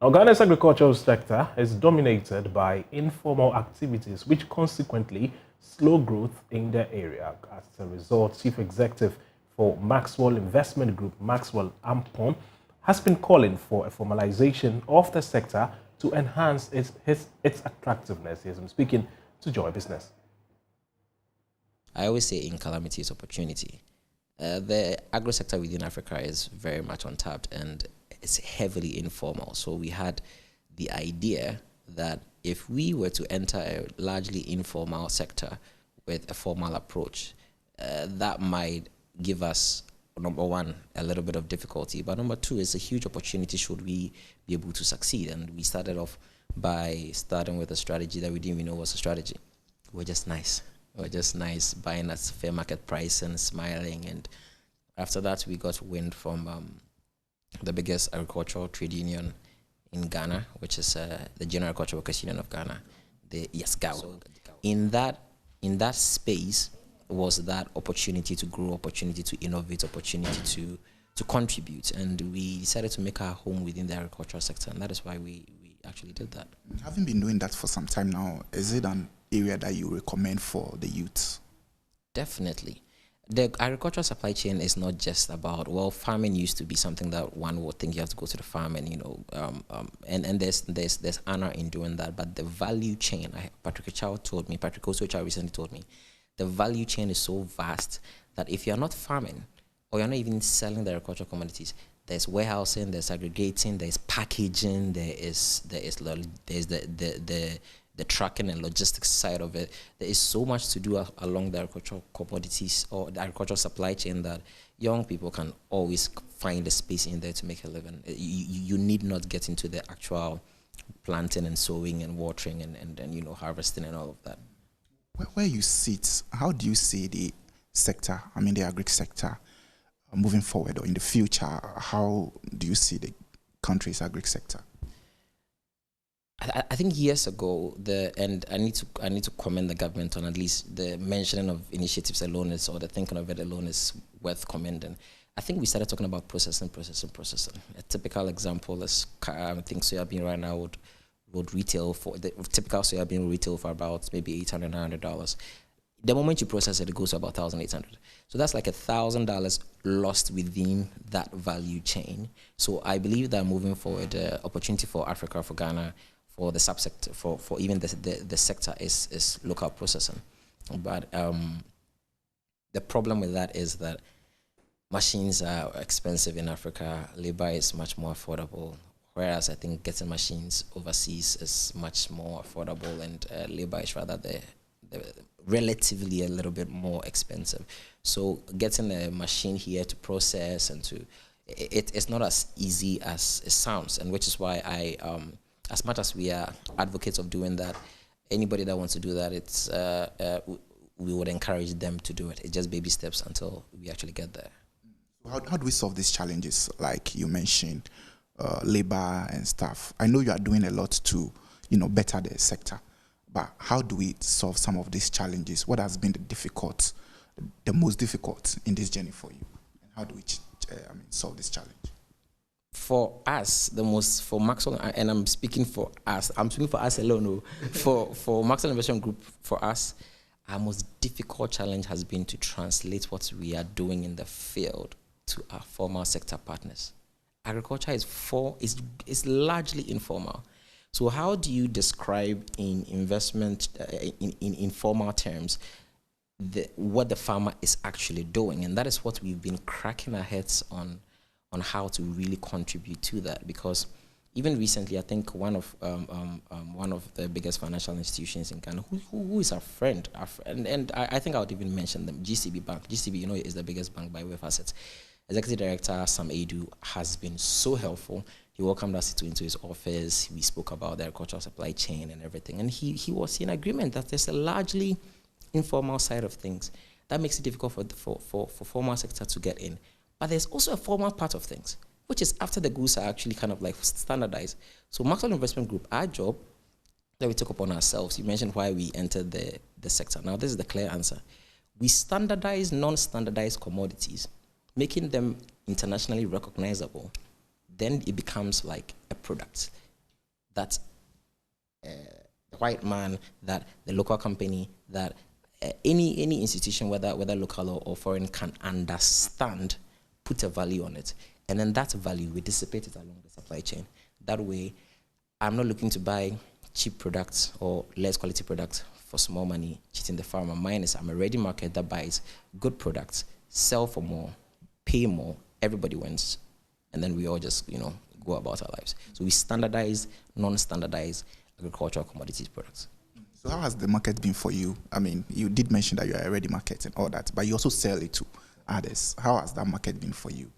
Now, Ghana's agricultural sector is dominated by informal activities, which consequently slow growth in the area. As a result, Chief Executive for Maxwell Investment Group, Maxwell Ampong, has been calling for a formalization of the sector to enhance its attractiveness. Yes, I'm speaking to Joy Business. I always say in calamity is opportunity. The agro sector within Africa is very much untapped and it's heavily informal. So we had the idea that if we were to enter a largely informal sector with a formal approach, that might give us, number one, a little bit of difficulty, but number two, it's a huge opportunity should we be able to succeed. And we started off by starting with a strategy that we didn't even know was a strategy. We're just nice. We're just nice, buying at fair market price and smiling. And after that, we got wind from the biggest agricultural trade union in Ghana, which is the General Agricultural Workers Union of Ghana, the YESGAO. So in that space was that opportunity to grow, opportunity to innovate, opportunity to contribute, and we decided to make our home within the agricultural sector, and that is why we actually did that. Having been doing that for some time now, is it an area that you recommend for the youth? Definitely. The agricultural supply chain is not just about, well, farming used to be something that one would think you have to go to the farm and, and there's honor in doing that. But the value chain, Patrick Osochow recently told me, the value chain is so vast that if you're not farming or you're not even selling the agricultural commodities, there's warehousing, there's aggregating, there's packaging, there's the tracking and logistics side of it. There is so much to do along the agricultural commodities or the agricultural supply chain that young people can always find a space in there to make a living. You need not get into the actual planting and sowing and watering and harvesting and all of that. Where you sit, how do you see the sector, the agric sector, moving forward or in the future? How do you see the country's agric sector? I think years ago, and I need to commend the government on at least the mentioning of initiatives alone or the thinking of it alone is worth commending. I think we started talking about processing. A typical example is, I think soybean right now would retail for, the typical soybean will retail for about maybe $800, $900. The moment you process it, it goes to about $1,800. So that's like $1,000 lost within that value chain. So I believe that moving forward, opportunity for Africa, for Ghana, for the subsector, for even the sector is local processing. But the problem with that is that machines are expensive in Africa. Labor is much more affordable. Whereas I think getting machines overseas is much more affordable, and labor is rather the relatively a little bit more expensive. So getting a machine here to process and it's not as easy as it sounds, and which is why I as much as we are advocates of doing that, anybody that wants to do that, it's we would encourage them to do it. It's just baby steps until we actually get there. How do we solve these challenges, like you mentioned, labor and stuff? I know you are doing a lot to, better the sector, but how do we solve some of these challenges? What has been the most difficult in this journey for you? And how do we solve this challenge? For us, for Maxwell, and I'm speaking for us alone, for Maxwell Investment Group, for us, our most difficult challenge has been to translate what we are doing in the field to our formal sector partners. Agriculture is largely informal. So how do you describe in investment, in informal terms, what the farmer is actually doing? And that is what we've been cracking our heads on how to really contribute to that. Because even recently, I think one of the biggest financial institutions in Ghana, who is our friend, and I think I would even mention them, GCB Bank. GCB, is the biggest bank by way of assets. Executive Director Sam Edu has been so helpful. He welcomed us into his office. We spoke about the agricultural supply chain and everything. And he was in agreement that there's a largely informal side of things that makes it difficult for formal sector to get in. But there's also a formal part of things, which is after the goods are actually kind of like standardized. So Maxwell Investment Group, our job that we took upon ourselves, you mentioned why we entered the sector. Now, this is the clear answer. We standardize non-standardized commodities, making them internationally recognizable. Then it becomes like a product. that the white man, that the local company, that any institution, whether local or foreign, can understand, put a value on it, and then that value, we dissipate it along the supply chain. That way, I'm not looking to buy cheap products or less quality products for small money, cheating the farmer. Mine is, I'm a ready market that buys good products, sell for more, pay more, everybody wins. And then we all just, go about our lives. So we standardize, non-standardized agricultural commodities products. So how has the market been for you? I mean, you did mention that you are a ready market and all that, but you also sell it to others. How has that market been for you?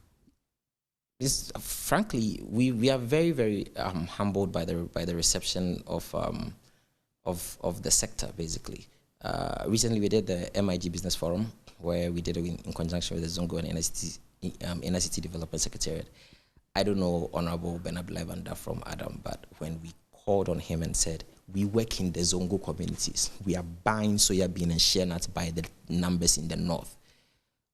Frankly, we are very, very humbled by the reception of the sector. Basically, recently we did the MIG Business Forum, where we did it in conjunction with the Zongo and NICT Development Secretariat. I don't know Honorable Bernard Levanda from Adam, but when we called on him and said, we work in the Zongo communities, we are buying soya bean and shea nuts by the numbers in the north.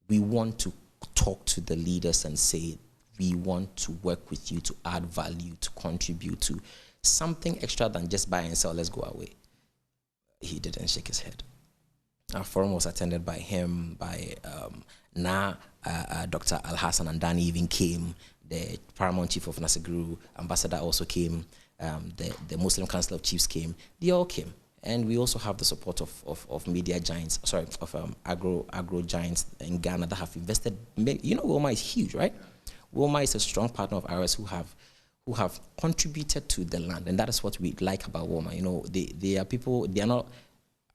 We want to talk to the leaders and say, we want to work with you to add value, to contribute to something extra than just buy and sell, let's go away. He didn't shake his head. Our forum was attended by him, by Dr. Al-Hassan Andani even came, the Paramount Chief of Nasaguru, Ambassador also came, the Muslim Council of Chiefs came, they all came. And we also have the support of media giants, agro giants in Ghana that have invested. Wilma is huge, right? Wilma is a strong partner of ours who have contributed to the land, and that is what we like about Wilma. They are people. They are not,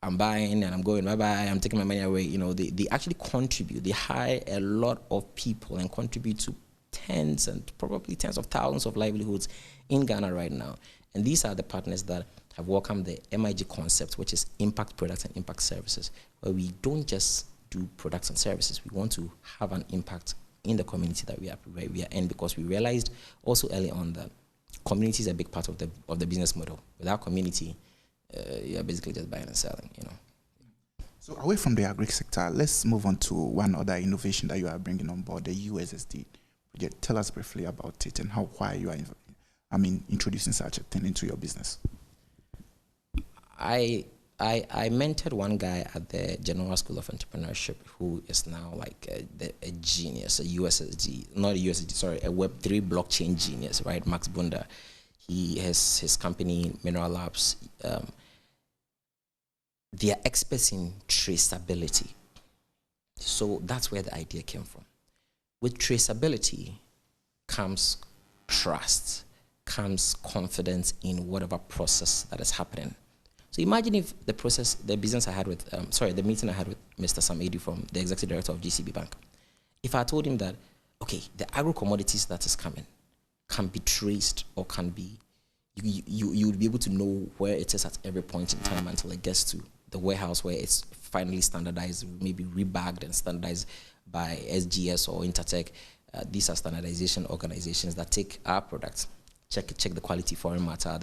I'm buying and I'm going, bye-bye, I'm taking my money away. They actually contribute. They hire a lot of people and contribute to tens of thousands of livelihoods in Ghana right now. And these are the partners that have welcomed the MIG concept, which is impact products and impact services, where we don't just do products and services. We want to have an impact in the community that we are in, because we realized also early on that community is a big part of the business model. Without community, you're basically just buying and selling, So away from the agric sector, let's move on to one other innovation that you are bringing on board, the USSD project. Tell us briefly about it and why you are introducing such a thing into your business. I mentored one guy at the General School of Entrepreneurship who is now like a genius, a Web3 blockchain genius, right? Max Bunda. He has his company, Mineral Labs. They are experts in traceability. So that's where the idea came from. With traceability comes trust, comes confidence in whatever process that is happening. So imagine if the meeting I had with Mr. Sam Edi from the Executive Director of GCB Bank, if I told him that, okay, the agro-commodities that is coming can be traced, or can be, you would be able to know where it is at every point in time until it gets to the warehouse where it's finally standardized, maybe rebagged and standardized by SGS or Intertech. These are standardization organizations that take our products, check the quality, foreign matter,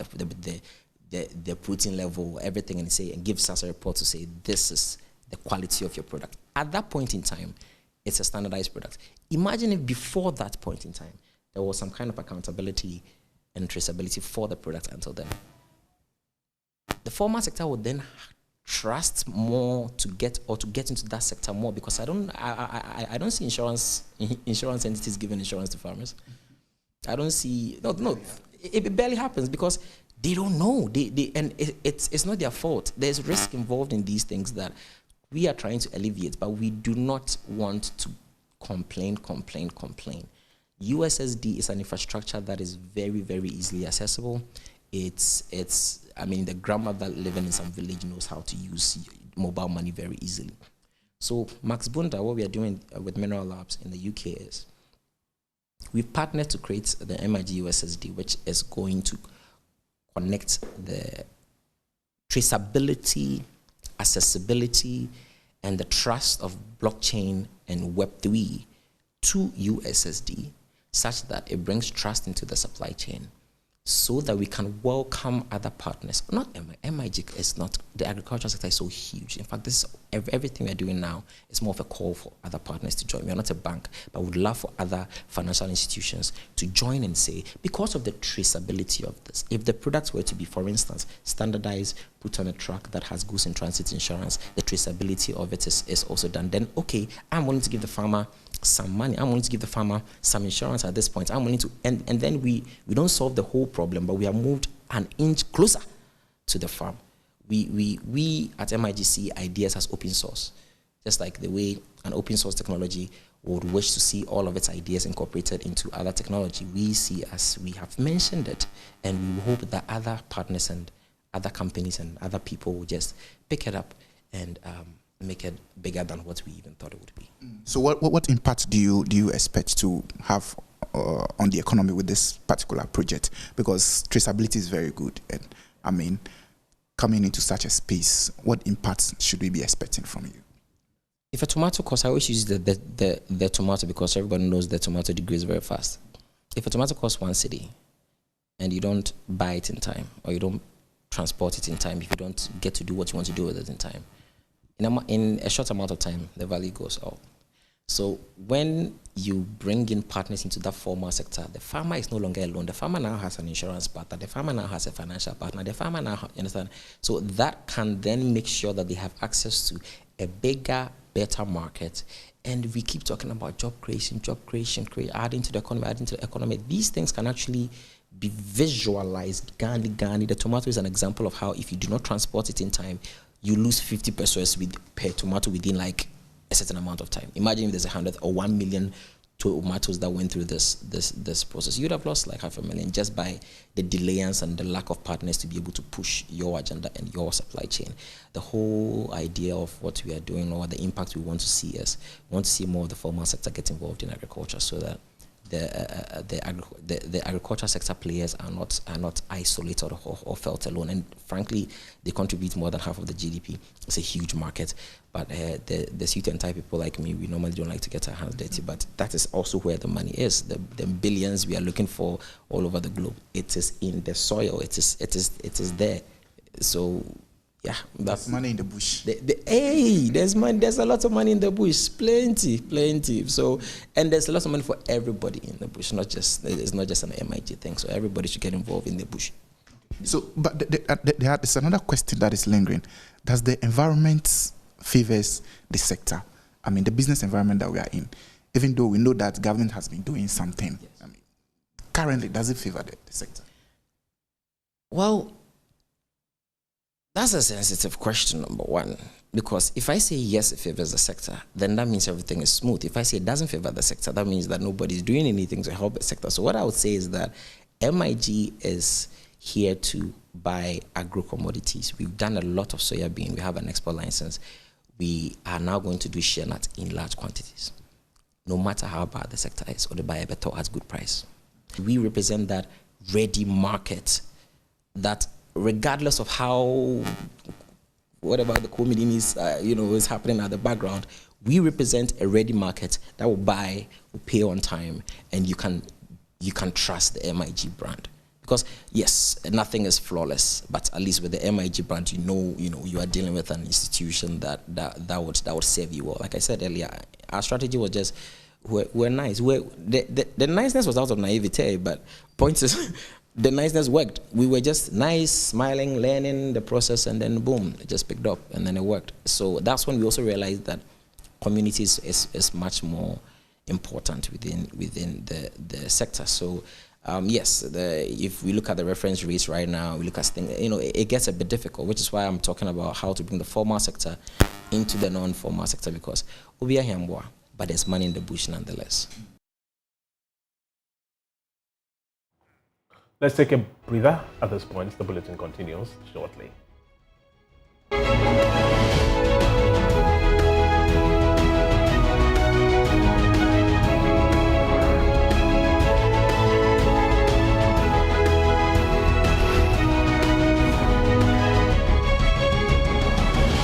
the protein level, everything, and gives us a report to say this is the quality of your product. At that point in time, it's a standardized product. Imagine if before that point in time, there was some kind of accountability and traceability for the product until then. The formal sector would then trust more to get into that sector more, because I don't see insurance entities giving insurance to farmers. I don't see, no, it barely happens because they don't know. And it's not their fault. There's risk involved in these things that we are trying to alleviate, but we do not want to complain. USSD is an infrastructure that is very, very easily accessible. The grandmother living in some village knows how to use mobile money very easily. So Max Bunda, what we are doing with Mineral Labs in the UK is we've partnered to create the MIG USSD, which is going to connect the traceability, accessibility, and the trust of blockchain and Web3 to USSD, such that it brings trust into the supply chain. so that we can welcome other partners. Not MIG is not, the agricultural sector is so huge. In fact, this is everything we're doing now is more of a call for other partners to join. We are not a bank, but would love for other financial institutions to join and say, because of the traceability of this, if the products were to be, for instance, standardized, put on a truck that has goods in transit insurance, the traceability of it is also done, then okay, I'm willing to give the farmer some money. I'm willing to give the farmer some insurance at this point. I'm willing to, and then we don't solve the whole problem, but we are moved an inch closer to the farm. We at MIG see ideas as open source, just like the way an open source technology would wish to see all of its ideas incorporated into other technology. We see, as we have mentioned it, and we hope that other partners and other companies and other people will just pick it up and make it bigger than what we even thought it would be. So what impact do you expect to have on the economy with this particular project? Because traceability is very good, and I mean, coming into such a space, what impact should we be expecting from you? If a tomato costs, I always use the tomato because everybody knows the tomato degrades very fast. If a tomato costs 1 cedi and you don't buy it in time, or you don't transport it in time, if you don't get to do what you want to do with it in time, in a short amount of time, the value goes up. So when you bring in partners into that formal sector, the farmer is no longer alone. The farmer now has an insurance partner. The farmer now has a financial partner. The farmer now, you understand? So that can then make sure that they have access to a bigger, better market. And we keep talking about job creation, adding to the economy, These things can actually be visualized. Gandhi. The tomato is an example of how if you do not transport it in time, you lose 50 pesos per tomato within like a certain amount of time. Imagine if there's 100 or 1 million tomatoes that went through this process. You'd have lost like 500,000 just by the delayance and the lack of partners to be able to push your agenda and your supply chain. The whole idea of what we are doing, or the impact we want to see is, we want to see more of the formal sector get involved in agriculture, so that the agricultural sector players are not isolated or felt alone. And frankly, they contribute more than half of the GDP. It's a huge market, but the suit and tie people like me, we normally don't like to get our hands dirty. But that is also where the money is. The billions we are looking for all over the globe. It is in the soil. It is there. So. Yeah, that's money in the bush. There's money. There's a lot of money in the bush, plenty. So, and there's a lot of money for everybody in the bush. It's not just an MIG thing. So everybody should get involved in the bush. So, but there's another question that is lingering. Does the environment favors the sector? I mean, the business environment that we are in, even though we know that government has been doing something. Yes. I mean, currently, does it favor the sector? Well, that's a sensitive question, number one, because if I say yes, it favors the sector, then that means everything is smooth. If I say it doesn't favor the sector, that means that nobody's doing anything to help the sector. So what I would say is that MIG is here to buy agro-commodities. We've done a lot of soya bean. We have an export license. We are now going to do shea nut in large quantities. No matter how bad the sector is, or the buyer better has good price. We represent that ready market that, regardless of how, whatever the comedy is, is happening at the background, we represent a ready market that will buy, will pay on time, and you can trust the MIG brand. Because yes, nothing is flawless, but at least with the MIG brand, you are dealing with an institution that would serve you well. Like I said earlier, our strategy was just we're nice. The niceness was out of naivete, but point is. The niceness worked. We were just nice, smiling, learning the process, and then boom, it just picked up, and then it worked. So that's when we also realized that communities is much more important within the sector. So yes, if we look at the reference rates right now, we look at things, it gets a bit difficult, which is why I'm talking about how to bring the formal sector into the non-formal sector, because we are here, but there's money in the bush nonetheless. Let's take a breather at this point. The bulletin continues shortly.